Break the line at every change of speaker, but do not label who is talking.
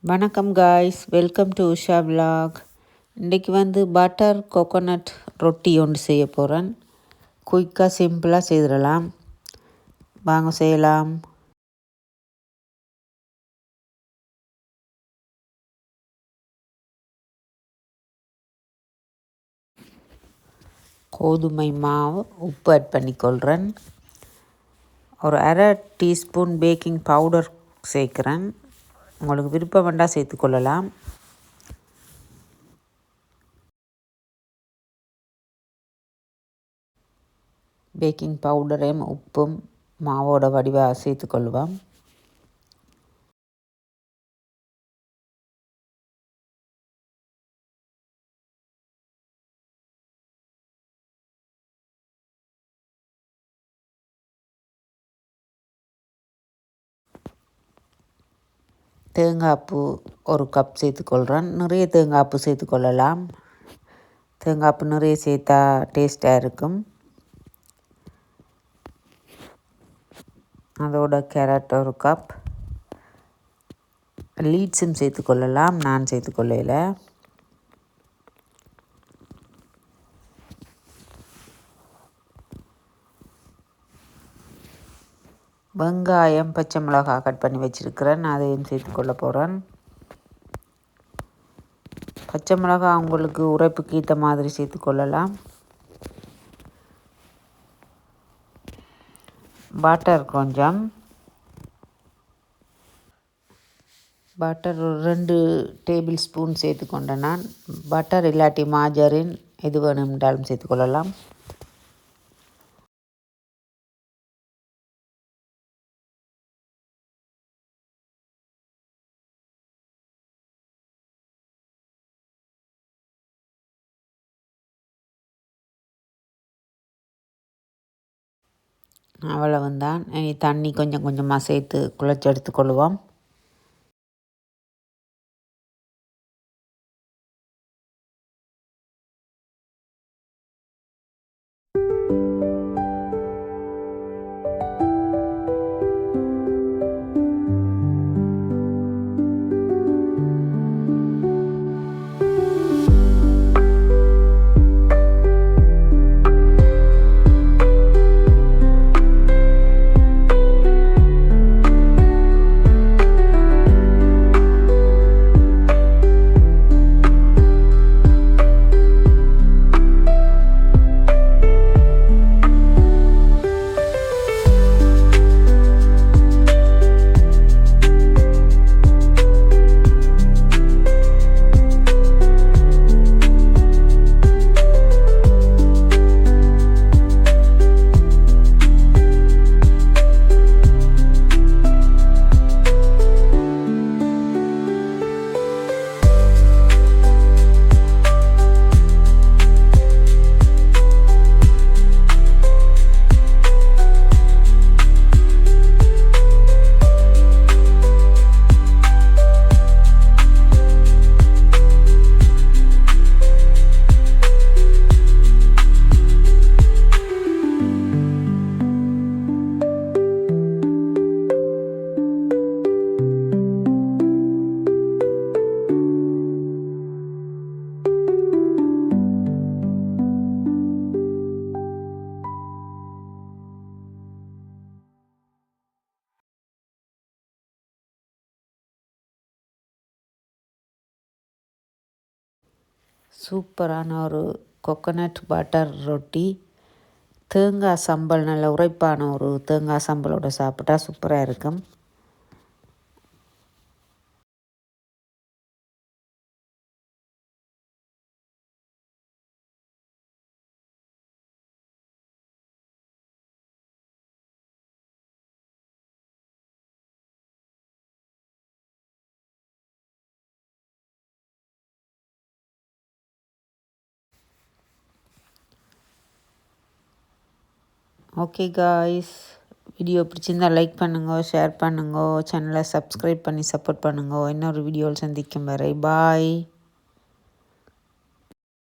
வணக்கம் guys, welcome to Usha vlog. இன்றைக்கி butter coconut ரொட்டி ஒன்று செய்ய போகிறேன். குயிக்காக சிம்பிளாக செய்திடலாம். வாங்க செய்யலாம். கோதுமை மாவு, உப்பு ஆட் பண்ணிக்கொள்கிறேன். ஒரு அரை டீஸ்பூன் பேக்கிங் பவுடர் சேர்க்குறேன். உங்களுக்கு விருப்பம் வேண்டாம் சேர்த்துக்கொள்ளலாம். பேக்கிங் பவுடரையும் உப்பும் மாவோட வடிவாக சேர்த்துக்கொள்வோம். தேங்காய்ப்பூ ஒரு கப் சேர்த்துக்கொள்கிறேன். நிறைய தேங்காய்ப்பூ சேர்த்துக்கொள்ளலாம். தேங்காய்ப்பூ நிறைய சேர்த்தா டேஸ்ட்டாக இருக்கும். அதோட கேரட் ஒரு கப், லீட்ஸும் சேர்த்துக்கொள்ளலாம். நான் சேர்த்துக்கொள்ளையில். வெங்காயம், பச்சை மிளகாய் கட் பண்ணி வச்சுருக்கிறேன். அதையும் சேர்த்துக்கொள்ள போகிறேன். பச்சை மிளகாய் உங்களுக்கு உரைப்புக்கு ஏற்ற மாதிரி சேர்த்துக்கொள்ளலாம். பட்டர் கொஞ்சம், பட்டர் 2 டேபிள் ஸ்பூன் சேர்த்துக்கொண்டேன். நான் பட்டர் இல்லாட்டி மாஜரின் எது வேணுமென்றாலும் சேர்த்துக்கொள்ளலாம். அவ்வளவுதான். இனி தண்ணி கொஞ்சம் கொஞ்சமாக சேர்த்து குழச்சி எடுத்துக்கொள்வோம். சூப்பரான ஒரு கோகோனட் பட்டர் ரொட்டி. தேங்காய் சம்பல், நல்ல உரைப்பான ஒரு தேங்காய் சம்பலோடு சாப்பிட்டா சூப்பராக இருக்கும். ஓகே காய்ஸ், வீடியோ பிடிச்சிருந்தால் லைக் பண்ணுங்க, ஷேர் பண்ணுங்க, சேனலை சப்ஸ்கிரைப் பண்ணி சப்போர்ட் பண்ணுங்க. இன்னொரு வீடியோவில் சந்திக்கும் வரை பாய்.